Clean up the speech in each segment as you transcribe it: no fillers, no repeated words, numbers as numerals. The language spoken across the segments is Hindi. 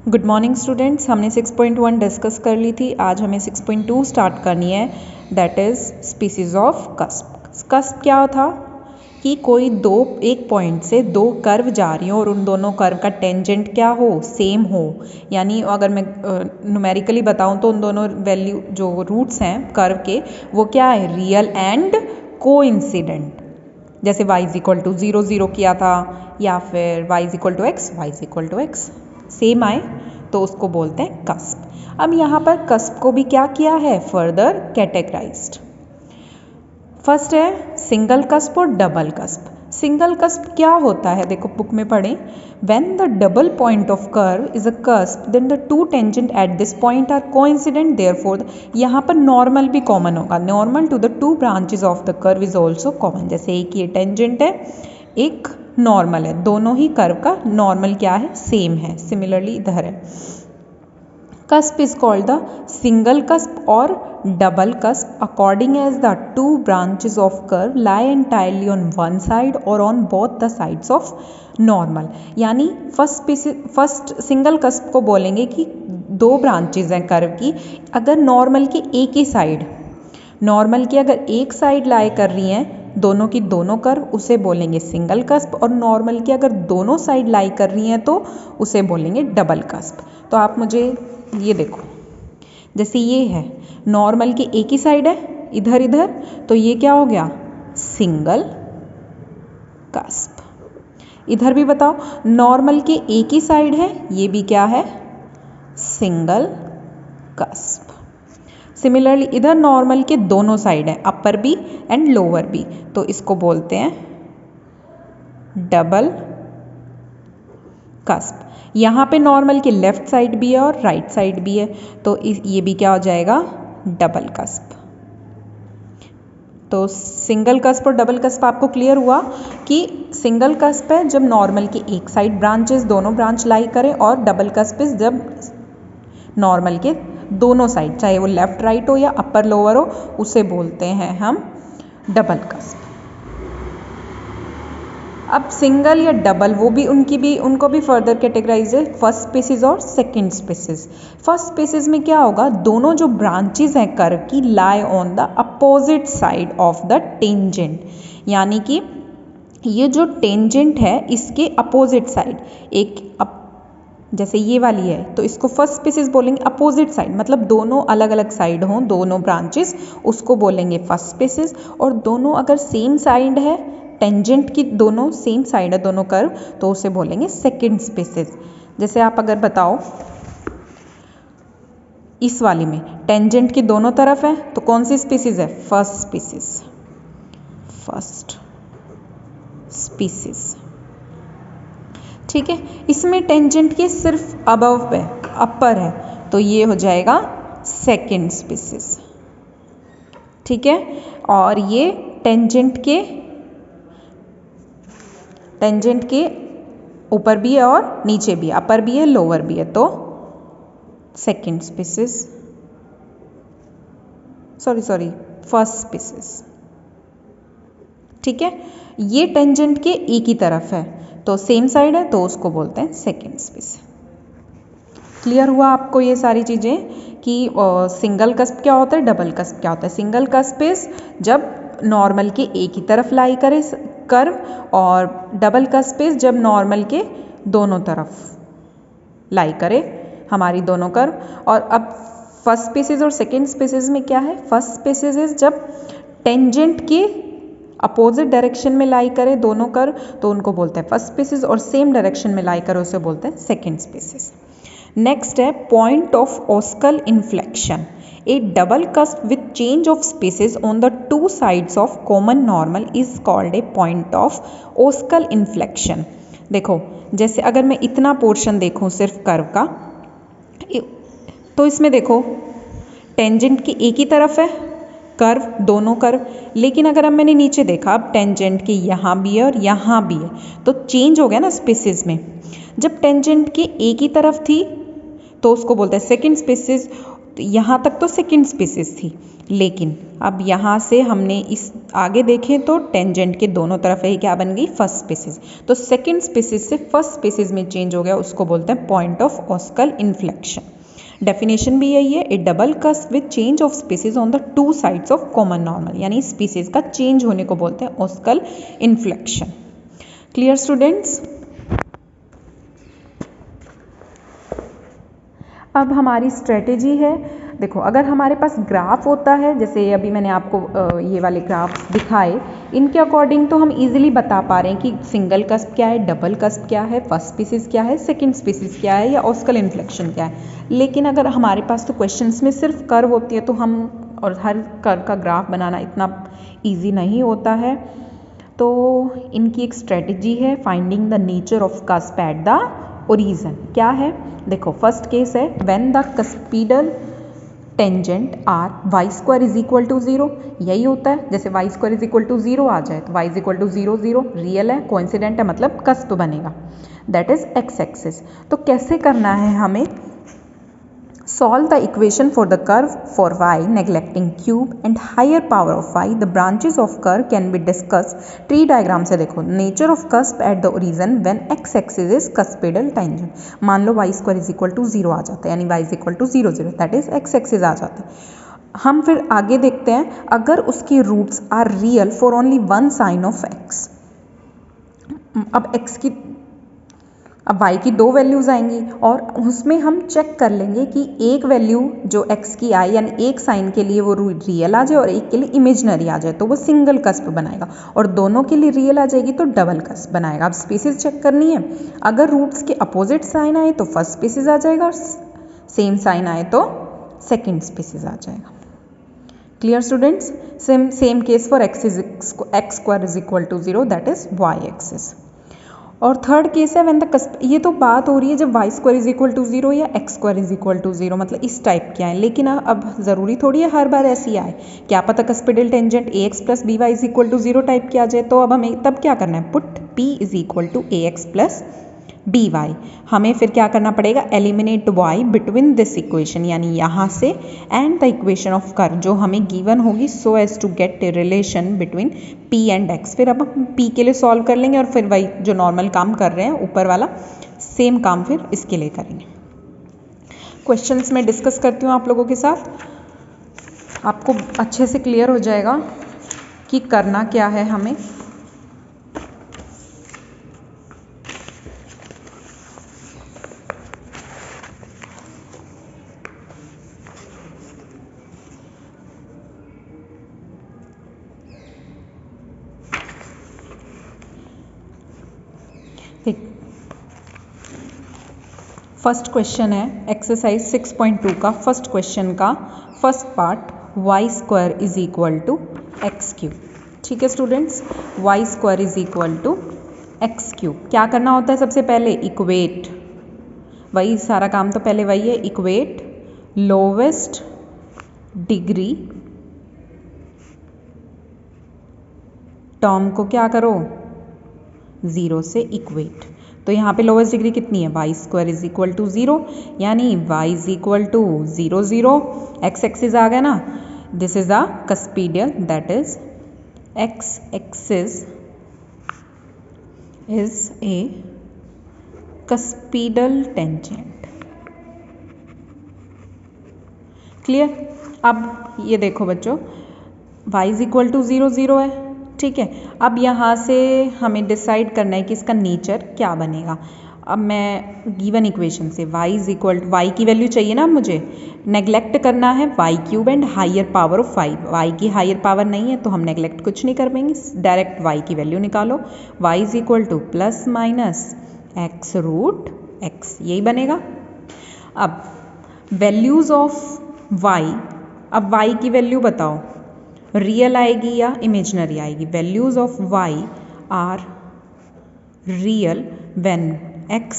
गुड मॉर्निंग स्टूडेंट्स, हमने 6.1 डिस्कस कर ली थी। आज हमें 6.2 स्टार्ट करनी है, that is species of cusp. Cusp क्या था कि कोई एक पॉइंट से दो कर्व जा रही हो और उन दोनों कर्व का टेंजेंट क्या हो, सेम हो। यानी अगर मैं न्यूमेरिकली बताऊं तो उन दोनों वैल्यू जो रूट्स हैं कर्व के वो क्या है, रियल एंड कोइंसिडेंट। जैसे y इज इक्वल टू 0 0 किया था, या फिर y is equal to x, y is equal to x same आए तो उसको बोलते हैं कस्प। अब यहाँ पर कस्प को भी क्या किया है, फर्दर कैटेगराइज्ड। फर्स्ट है सिंगल कस्प और डबल कस्प। सिंगल कस्प क्या होता है, देखो बुक में पढ़ें, when the double point of curve is a cusp then the two tangent at this point are coincident, therefore यहाँ पर नॉर्मल भी कॉमन होगा। Normal to the two branches of the curve is also common. जैसे एक ये टेंजेंट है, एक नॉर्मल है, दोनों ही कर्व का नॉर्मल क्या है, सेम है। सिमिलरली इधर है। Cusp is called the single cusp और double cusp according as the two branches of curve lie entirely on one side और on both the sides of normal. यानी फर्स्ट सिंगल कस्प को बोलेंगे कि दो ब्रांचेस हैं कर्व की, अगर नॉर्मल की एक ही साइड, नॉर्मल की अगर एक साइड लाई कर रही हैं दोनों की दोनों कर्व, उसे बोलेंगे सिंगल कस्प। और नॉर्मल की अगर दोनों साइड लाई कर रही हैं तो उसे बोलेंगे डबल कस्प। तो आप मुझे ये देखो, जैसे ये है नॉर्मल की एक ही साइड है इधर इधर, तो ये क्या हो गया, सिंगल कस्प। इधर भी बताओ, नॉर्मल की एक ही साइड है, ये भी क्या है, सिंगल कस्प। सिमिलरली इधर नॉर्मल के दोनों साइड है, अपर भी एंड लोअर भी, तो इसको बोलते हैं डबल कस्प। यहाँ पे नॉर्मल के लेफ्ट साइड भी है और राइट साइड भी है, तो ये भी क्या हो जाएगा, डबल कस्प। तो सिंगल कस्प और डबल कस्प आपको क्लियर हुआ कि सिंगल कस्प है जब नॉर्मल की एक साइड ब्रांचेस दोनों ब्रांच लाई करें, और डबल कस्प इज जब नॉर्मल के दोनों साइड, चाहे वो लेफ्ट राइट हो या अपर लोअर हो, उसे बोलते हैं हम डबल कस्प। अब सिंगल या डबल वो भी उनको भी फर्दर कैटेगराइज है, फर्स्ट स्पीसीज और सेकंड स्पीसीज। फर्स्ट स्पीसीज में क्या होगा, दोनों जो ब्रांचेस हैं कर्व की lie on the opposite side of the tangent. यानी कि ये जो टेंजेंट है इसके अपोजिट साइड, जैसे ये वाली है तो इसको फर्स्ट स्पीसीज बोलेंगे। अपोजिट साइड मतलब दोनों अलग अलग साइड हों, दोनों ब्रांचेस, उसको बोलेंगे फर्स्ट स्पीसीज। और दोनों अगर सेम साइड है, टेंजेंट की दोनों सेम साइड है दोनों कर्व, तो उसे बोलेंगे सेकंड स्पीसीज। जैसे आप अगर बताओ इस वाली में टेंजेंट की दोनों तरफ है तो कौन सी स्पीसीज है, फर्स्ट स्पीसीज, फर्स्ट स्पीसीज। ठीक है, इसमें टेंजेंट के सिर्फ अबव है, अपर है, तो ये हो जाएगा सेकंड स्पीसीज। ठीक है, और ये टेंजेंट के ऊपर भी है और नीचे भी है, अपर भी है लोअर भी है, तो second species, sorry first species. ठीक है, ये टेंजेंट के एक ही तरफ है तो सेम साइड है, तो उसको बोलते हैं सेकंड स्पीसीज। क्लियर हुआ आपको ये सारी चीज़ें कि सिंगल कस्प क्या होता है, डबल कस्प क्या होता है। सिंगल कस्प इज जब नॉर्मल के एक ही तरफ लाई करे कर्व, और डबल कस्प इज जब नॉर्मल के दोनों तरफ लाई करे हमारी दोनों कर्व। और अब फर्स्ट स्पीसीज और सेकंड स्पीसीज में क्या है, फर्स्ट स्पीसीज इज जब टेंजेंट के अपोजिट डायरेक्शन में लाई करे दोनों कर्व, तो उनको बोलते हैं फर्स्ट स्पीसीज, और सेम डायरेक्शन में लाई करे उसे बोलते हैं सेकंड स्पीसीज। नेक्स्ट है point of osculinflection. A double cusp with change of species on the two sides of common normal is called a point of Oskal inflection। देखो, जैसे अगर मैं इतना पोर्शन देखूं सिर्फ कर्व का, तो इसमें देखो टेंजेंट की एक ही तरफ है कर्व, दोनों कर्व, लेकिन अगर अब मैंने नीचे देखा, अब टेंजेंट की यहाँ भी है और यहाँ भी है, तो चेंज हो गया ना स्पीसीज में। जब टेंजेंट की एक ही तरफ थी तो उसको बोलते हैं सेकंड स्पीसीज, तो यहाँ तक तो सेकंड स्पीसीज थी, लेकिन अब यहाँ से हमने इस आगे देखें तो टेंजेंट के दोनों तरफ ही क्या बन गई, फर्स्ट स्पीसीज। तो सेकंड स्पीसीज से फर्स्ट स्पीसीज में चेंज हो गया, उसको बोलते हैं पॉइंट ऑफ ऑस्कल इन्फ्लेक्शन। डेफिनेशन भी यही है, A double cusp with change of species on the two sides of common normal, यानी स्पीसीज का चेंज होने को बोलते हैं ऑस्कल इन्फ्लेक्शन। Clear students? अब हमारी स्ट्रेटेजी है, देखो अगर हमारे पास ग्राफ होता है, जैसे अभी मैंने आपको ये वाले ग्राफ दिखाए, इनके अकॉर्डिंग तो हम इजीली बता पा रहे हैं कि सिंगल कस्प क्या है, डबल कस्प क्या है, फर्स्ट स्पीसीज क्या है, सेकंड स्पीसीज क्या है, या ऑस्कल इन्फ्लेक्शन क्या है। लेकिन अगर हमारे पास तो क्वेश्चंस में सिर्फ कर्व होती है, तो हम और हर कर्व का ग्राफ बनाना इतना ईजी नहीं होता है। तो इनकी एक स्ट्रेटेजी है, finding the nature of cusp at the origin. क्या है, देखो फर्स्ट केस है, when the cuspidal tangent are y square is equal to 0, यही होता है। जैसे y square is equal to 0 आ जाए तो y is equal to 0 0 real है, कोइंसिडेंट है, मतलब कस्प बनेगा, दैट इज एक्स एक्सिस। तो कैसे करना है हमें, solve the equation for the curve for y neglecting cube and higher power of y. The branches of curve can be discussed tree diagram से देखो, nature of cusp at the origin when x axis is cuspidal tangent। मान लो y square is equal to 0 आ जाता है, यानी y is equal to 0 0, that is x axis आ जाता है। हम फिर आगे देखते हैं, अगर उसकी roots are real for only one sign of x, अब x की अब y की दो वैल्यूज़ आएंगी और उसमें हम चेक कर लेंगे कि एक वैल्यू जो x की आए, यानी एक साइन के लिए वो रियल आ जाए और एक के लिए इमेजनरी आ जाए, तो वो सिंगल कस्प बनाएगा, और दोनों के लिए रियल आ जाएगी तो डबल कस्प बनाएगा। अब स्पीसीज चेक करनी है, अगर रूट्स के अपोजिट साइन आए तो फर्स्ट स्पीसीज आ जाएगा, और सेम साइन आए तो सेकेंड स्पीसीज आ जाएगा। Clear students? Same case for x square is equal to 0, that is y axis. और थर्ड केस है व्हेन द कस्प, ये तो बात हो रही है जब y square is equal to 0 या x square is equal to 0, मतलब इस टाइप के आए। लेकिन अब ज़रूरी थोड़ी है हर बार ऐसी आए, क्या पता cuspidal tangent a x plus b y is equal to 0 type की आ जाए। तो अब हमें तब क्या करना है, put p is equal to a x plus b y. हमें फिर क्या करना पड़ेगा, eliminate y between this equation, यानी यहाँ से and the equation of curve जो हमें गिवन होगी, so as to get a relation between p and x। फिर अब हम p के लिए सॉल्व कर लेंगे और फिर वही जो नॉर्मल काम कर रहे हैं ऊपर वाला, सेम काम फिर इसके लिए करेंगे। क्वेश्चंस में डिस्कस करती हूँ आप लोगों के साथ, आपको अच्छे से क्लियर हो जाएगा कि करना क्या है हमें। फर्स्ट क्वेश्चन है एक्सरसाइज 6.2 का फर्स्ट क्वेश्चन का first part, y square is equal to x cube. ठीक है students, y square is equal to x cube. क्या करना होता है सबसे पहले, इक्वेट, वही सारा काम तो पहले वही है, इक्वेट लोवेस्ट डिग्री टर्म को क्या करो, 0 से इक्वेट। तो यहाँ पे लोवेस्ट डिग्री कितनी है, y square is equal to 0, यानी y is equal to 0 0, x axis आ गया ना, this is the cuspidal, that is x axis is a cuspidal tangent. Clear? अब ये देखो बच्चों, y इज इक्वल टू 0 0 है, ठीक है। अब यहाँ से हमें डिसाइड करना है कि इसका नेचर क्या बनेगा। अब मैं गिवन इक्वेशन से y is equal to, y की वैल्यू चाहिए ना मुझे, नेग्लेक्ट करना है y cube and higher power of 5। Y की हायर पावर नहीं है तो हम नेग्लेक्ट कुछ नहीं कर पाएंगे, डायरेक्ट वाई की वैल्यू निकालो, y is equal to plus minus x root x, यही बनेगा। अब वैल्यूज ऑफ y, अब y की वैल्यू बताओ, रियल आएगी या इमेजनरी आएगी। Values of y are real when x,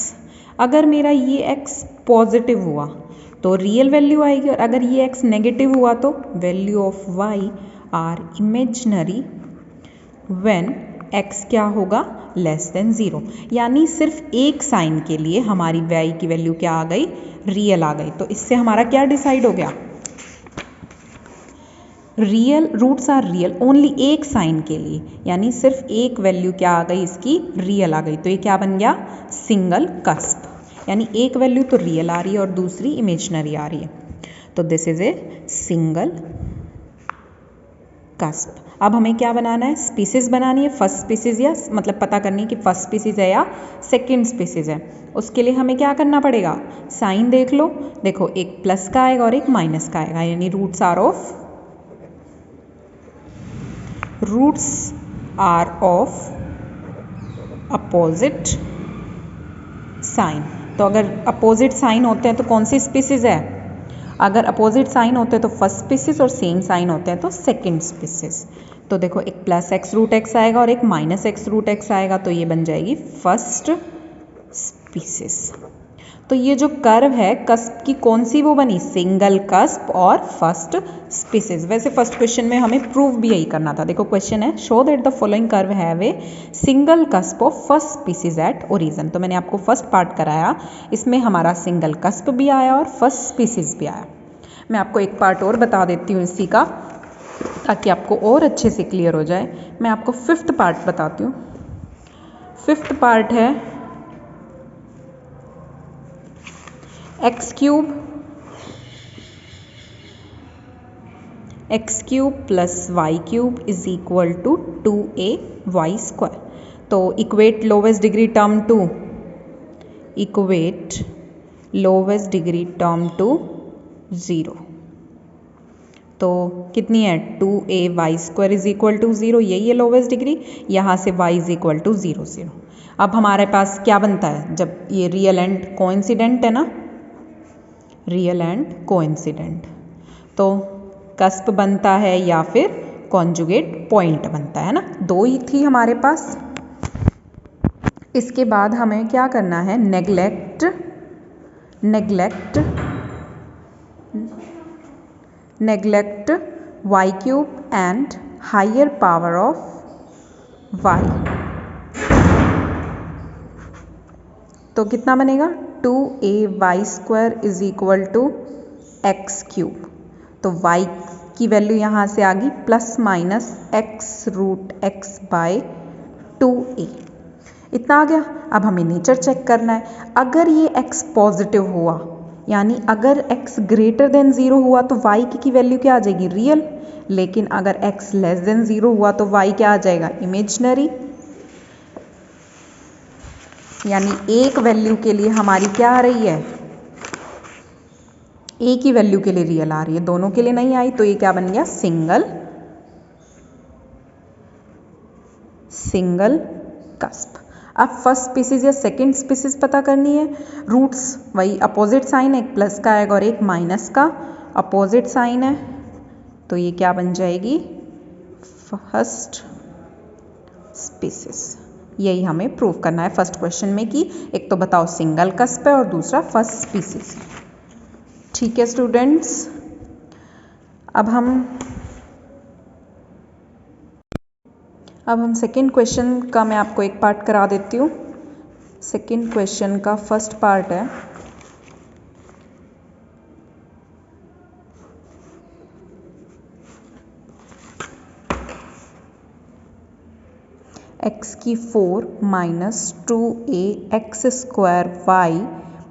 अगर मेरा ये x पॉजिटिव हुआ तो रियल वैल्यू आएगी, और अगर ये x नेगेटिव हुआ तो value of y are imaginary when x क्या होगा लेस देन 0, यानी सिर्फ एक साइन के लिए हमारी y की वैल्यू क्या आ गई, रियल आ गई। तो इससे हमारा क्या डिसाइड हो गया, real roots are real only एक साइन के लिए, यानी सिर्फ एक वैल्यू क्या आ गई इसकी, रियल आ गई। तो ये क्या बन गया, सिंगल कस्प, यानी एक वैल्यू तो रियल आ रही है और दूसरी इमेजिनरी आ रही है। तो this is a single cusp. अब हमें क्या बनाना है, स्पीसीज बनानी है, फर्स्ट स्पीसीज या मतलब पता करनी है कि फर्स्ट स्पीसीज है या सेकंड स्पीसीज है। उसके लिए हमें क्या करना पड़ेगा, साइन देख लो, देखो एक प्लस का आएगा और एक माइनस का आएगा, यानी roots are of opposite sign. तो अगर अपोजिट साइन होते हैं तो कौन सी स्पीसीज है, अगर अपोजिट साइन होते हैं तो फर्स्ट स्पीसीज और सेम साइन होते हैं तो सेकंड स्पीसीज। तो देखो एक प्लस एक्स रूट एक्स आएगा और एक माइनस एक्स रूट एक्स आएगा, तो ये बन जाएगी फर्स्ट स्पीसीज। तो ये जो कर्व है कस्प की कौन सी वो बनी, सिंगल कस्प और फर्स्ट स्पीसीज। वैसे फर्स्ट क्वेश्चन में हमें प्रूव भी यही करना था। देखो क्वेश्चन है, show that the following curve have a single cusp of first species at origin. तो मैंने आपको फर्स्ट पार्ट कराया, इसमें हमारा सिंगल कस्प भी आया और फर्स्ट स्पीसीज भी आया। मैं आपको एक पार्ट और बता देती हूँ इसी का, ताकि आपको और अच्छे से क्लियर हो जाए। मैं आपको फिफ्थ पार्ट बताती हूँ। फिफ्थ पार्ट है x cube plus y cube is equal to 2ay square. तो equate lowest degree term to, equate lowest degree term to 0। तो कितनी है, 2ay square is equal to 0, यही है लोवेस्ट डिग्री, यहाँ से y इज इक्वल टू 0 0। अब हमारे पास क्या बनता है, जब ये रियल एंड कोइंसिडेंट है ना, रियल एंड कोइंसिडेंट, तो कस्प बनता है या फिर कॉन्जुगेट पॉइंट बनता है ना, दो ही थी हमारे पास। इसके बाद हमें क्या करना है, neglect y cube and higher power of y। तो कितना बनेगा, 2ay square is equal to x cube. तो y की वैल्यू यहाँ से आ गई plus minus x root x by 2a, इतना आ गया। अब हमें नेचर चेक करना है, अगर ये x पॉजिटिव हुआ, यानी अगर x ग्रेटर देन 0 हुआ तो y की वैल्यू क्या आ जाएगी, रियल। लेकिन अगर x लेस देन 0 हुआ तो y क्या आ जाएगा, इमेजिनरी। यानी एक वैल्यू के लिए हमारी क्या आ रही है, एक ही वैल्यू के लिए रियल आ रही है, दोनों के लिए नहीं आई। तो ये क्या बन गया, सिंगल कस्प। अब फर्स्ट स्पीसीज या सेकंड स्पीसीज पता करनी है, रूट्स वही अपोजिट साइन, एक प्लस का आएगा और एक माइनस का, अपोजिट साइन है, तो ये क्या बन जाएगी, फर्स्ट स्पीसीज। यही हमें प्रूव करना है फर्स्ट क्वेश्चन में कि एक तो बताओ सिंगल कस्प है और दूसरा फर्स्ट स्पीसीज। ठीक है स्टूडेंट्स, अब हम सेकेंड क्वेश्चन का मैं आपको एक पार्ट करा देती हूँ। सेकेंड क्वेश्चन का फर्स्ट पार्ट है, x की 4 minus 2ax square y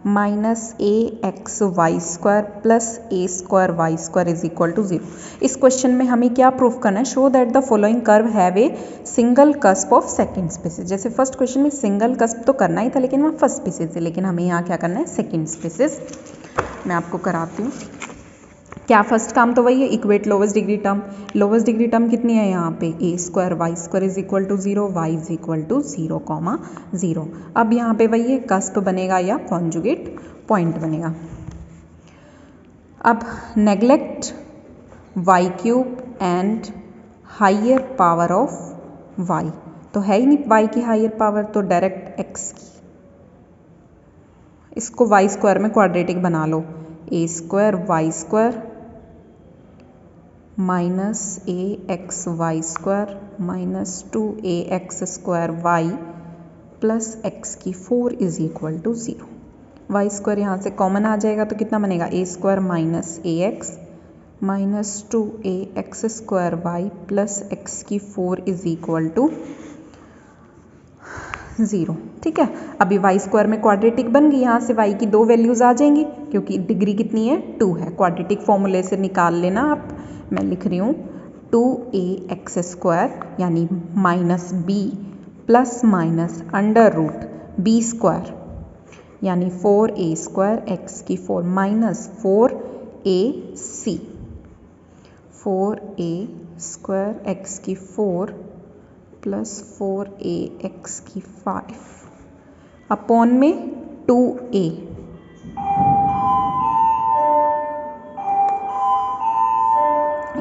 minus ax y square plus a square y square is equal to 0। इस क्वेश्चन में हमें क्या प्रूफ करना है, show that the following curve have a single cusp of second species. जैसे फर्स्ट क्वेश्चन में सिंगल कस्प तो करना ही था, लेकिन वहाँ फर्स्ट स्पीसीज है, लेकिन हमें यहाँ क्या करना है, सेकंड स्पीसीज। मैं आपको कराती हूँ। क्या फर्स्ट काम तो वही है, equate lowest degree term. Lowest degree term कितनी है यहाँ पे, a square y square is equal to 0, y is equal to 0, 0। अब यहाँ पे वही है, कस्प बनेगा या कॉन्जुगेट पॉइंट बनेगा। अब neglect y cube and higher power of y। तो है ही नहीं y की हायर पावर, तो डायरेक्ट x की, इसको y स्क्वायर में क्वाड्रेटिक बना लो, a square y square minus a x y square minus 2ax square y plus x की 4 is equal to 0। Y square यहाँ से कॉमन आ जाएगा तो कितना बनेगा a square minus a x minus 2ax square y plus x की 4 इज इक्वल टू 0। ठीक है, अभी वाई स्क्वायर में क्वाड्रेटिक बन गई, यहाँ से वाई की 2 वैल्यूज आ जाएंगी क्योंकि डिग्री कितनी है 2 है। क्वाड्रेटिक फॉर्मूले से निकाल लेना आप, मैं लिख रही हूँ 2ax स्क्वायर यानी minus b plus minus under root b square यानी 4a स्क्वायर एक्स की 4 minus 4ac 4a square x की 4 प्लस 4ax की 5 अपॉन में 2a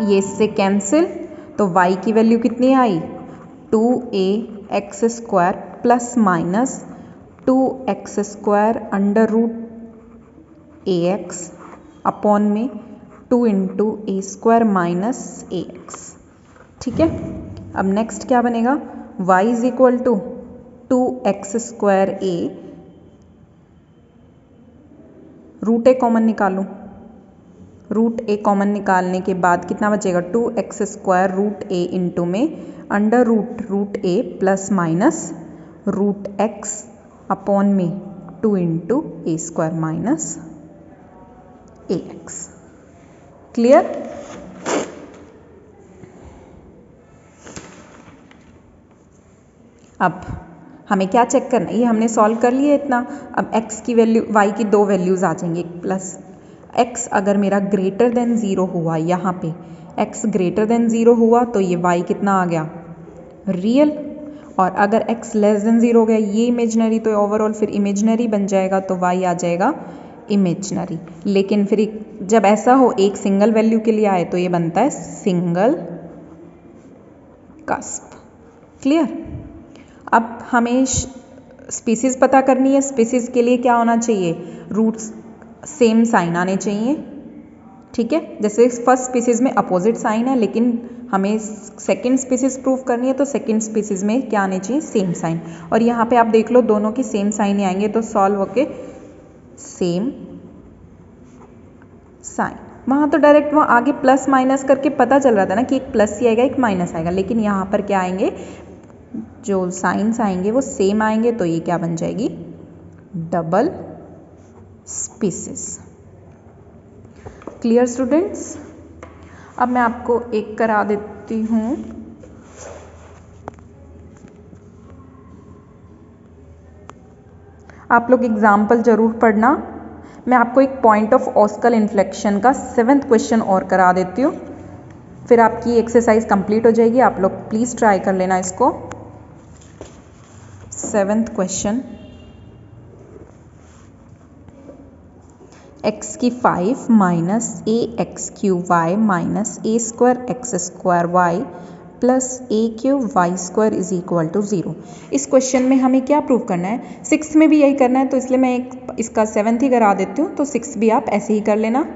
ये इससे कैंसिल, तो y की वैल्यू कितनी आई 2ax square plus minus 2x square under root ax upon में 2 into a square minus ax। ठीक है, अब नेक्स्ट क्या बनेगा y is equal to 2x square a, root a common निकालूं, रूट ए कॉमन निकालने के बाद कितना बचेगा 2x square root a into में under root a plus minus root x upon में 2 into a square minus a x. Clear? अब हमें क्या चेक करना है, ये हमने सॉल्व कर लिया इतना। अब x की वैल्यू y की 2 वैल्यूज आ जाएंगी, प्लस x अगर मेरा ग्रेटर देन 0 हुआ, यहाँ पे x ग्रेटर देन 0 हुआ तो ये y कितना आ गया रियल, और अगर x लेस देन 0 हो गया ये इमेजनरी, तो ओवरऑल फिर इमेजनरी बन जाएगा तो y आ जाएगा इमेजनरी। लेकिन फिर जब ऐसा हो एक सिंगल वैल्यू के लिए आए तो ये बनता है सिंगल कस्प। क्लियर? अब हमें स्पीसीज पता करनी है। स्पीसीज के लिए क्या होना चाहिए, रूट्स सेम साइन आने चाहिए। ठीक है, जैसे फर्स्ट स्पीसीज में अपोजिट साइन है, लेकिन हमें सेकंड स्पीसीज प्रूव करनी है तो सेकंड स्पीसीज में क्या आने चाहिए सेम साइन। और यहाँ पे आप देख लो दोनों की सेम साइन ही आएंगे तो सॉल्व होके सेम साइन। वहाँ तो डायरेक्ट वहाँ आगे प्लस माइनस करके पता चल रहा था ना कि एक प्लस ही आएगा एक माइनस आएगा, लेकिन यहाँ पर क्या आएंगे जो साइंस आएंगे वो सेम आएंगे, तो ये क्या बन जाएगी डबल स्पीसीज। Clear students? अब मैं आपको एक करा देती हूँ, आप लोग एग्जाम्पल जरूर पढ़ना। मैं आपको एक पॉइंट ऑफ ऑस्कल इन्फ्लेक्शन का 7th क्वेश्चन और करा देती हूँ, फिर आपकी एक्सरसाइज कंप्लीट हो जाएगी। आप लोग प्लीज़ ट्राई कर लेना इसको। 7th क्वेश्चन, x की 5 minus a x cube y minus a square x square y plus a cube y square is equal to 0। इस क्वेश्चन में हमें क्या प्रूव करना है, 6th में भी यही करना है, तो इसलिए मैं एक इसका 7th ही करा देती हूँ, तो 6th भी आप ऐसे ही कर लेना।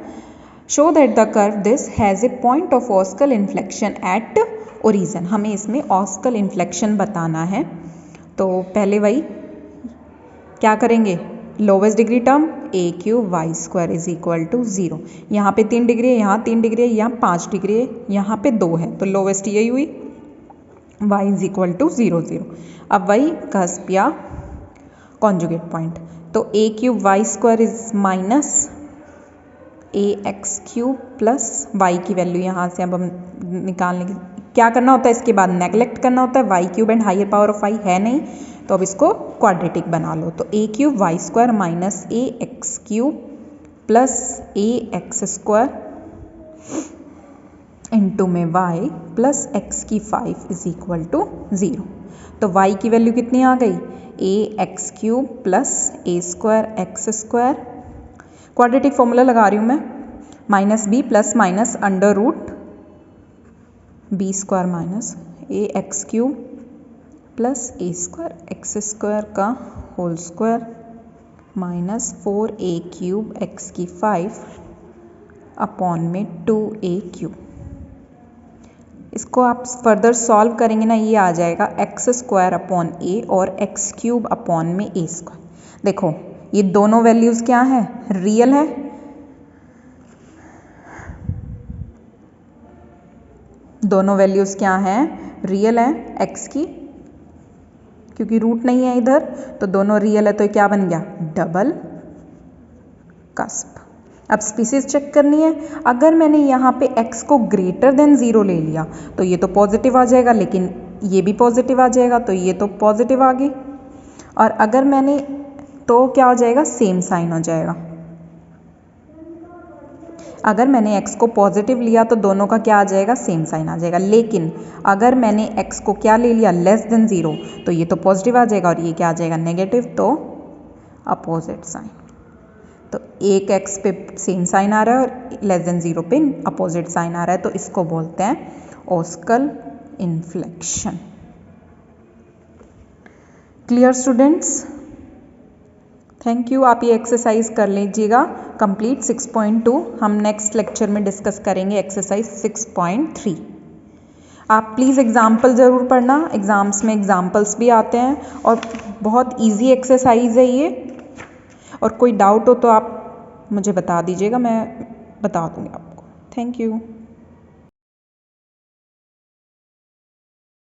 Show that the curve this has a point of osculinflection at origin. हमें इसमें ऑस्कल इन्फ्लेक्शन बताना है, तो पहले वही क्या करेंगे, lowest degree term a cube y square is equal to 0। यहाँ पे 3 डिग्री है, यहाँ 3 डिग्री है, यहाँ 5 डिग्री है, यहाँ पे 2 है, तो लोवेस्ट यही हुई, y इज इक्वल टू 0 0। अब वही कस्प या कॉन्जुगेट पॉइंट, तो a cube y square is minus a x cube plus y की वैल्यू यहाँ से अब हम निकालने की क्या करना होता है, इसके बाद नेगलेक्ट करना होता है। Y cube and higher power of y है नहीं, तो अब इसको क्वाड्रेटिक बना लो, तो a cube y square minus a x cube plus a x square into में y प्लस एक्स की 5 इज इक्वल टू 0। तो y की वैल्यू कितनी आ गई, a x cube plus a square x square, quadratic formula लगा रही हूँ मैं, minus b plus minus under root b square minus a x cube plus a square x square का whole square minus 4a cube x की 5 अपॉन में 2a क्यूब। इसको आप फर्दर सॉल्व करेंगे ना, ये आ जाएगा x² और x³ में a²। देखो ये दोनों वैल्यूज़ क्या हैं, रियल है। दोनों वैल्यूज़ क्या हैं, रियल है x की, क्योंकि रूट नहीं है इधर, तो दोनों रियल है, तो क्या बन गया, डबल कस्प। अब स्पीसीज चेक करनी है। अगर मैंने यहाँ पे x को ग्रेटर देन 0 ले लिया तो ये तो पॉजिटिव आ जाएगा, लेकिन ये भी पॉजिटिव आ जाएगा, तो ये तो पॉजिटिव आ गई। और अगर मैंने, तो क्या हो जाएगा, सेम साइन हो जाएगा। अगर मैंने x को पॉजिटिव लिया तो दोनों का क्या आ जाएगा, सेम साइन आ जाएगा। लेकिन अगर मैंने x को क्या ले लिया, लेस देन 0, तो ये तो पॉजिटिव आ जाएगा और ये क्या आ जाएगा, नेगेटिव, तो अपोजिट साइन। तो एक x पे सेम साइन आ रहा है और लेस देन 0 पे अपोजिट साइन आ रहा है, तो इसको बोलते हैं osculinflection. Clear students? Thank you. आप ये एक्सरसाइज कर लीजिएगा कंप्लीट 6.2। हम नेक्स्ट लेक्चर में डिस्कस करेंगे एक्सरसाइज 6.3। आप प्लीज़ एग्जाम्पल ज़रूर पढ़ना, एग्ज़ाम्स में एग्जाम्पल्स भी आते हैं और बहुत इजी एक्सरसाइज है ये। और कोई डाउट हो तो आप मुझे बता दीजिएगा, मैं बता दूँगी आपको। Thank you.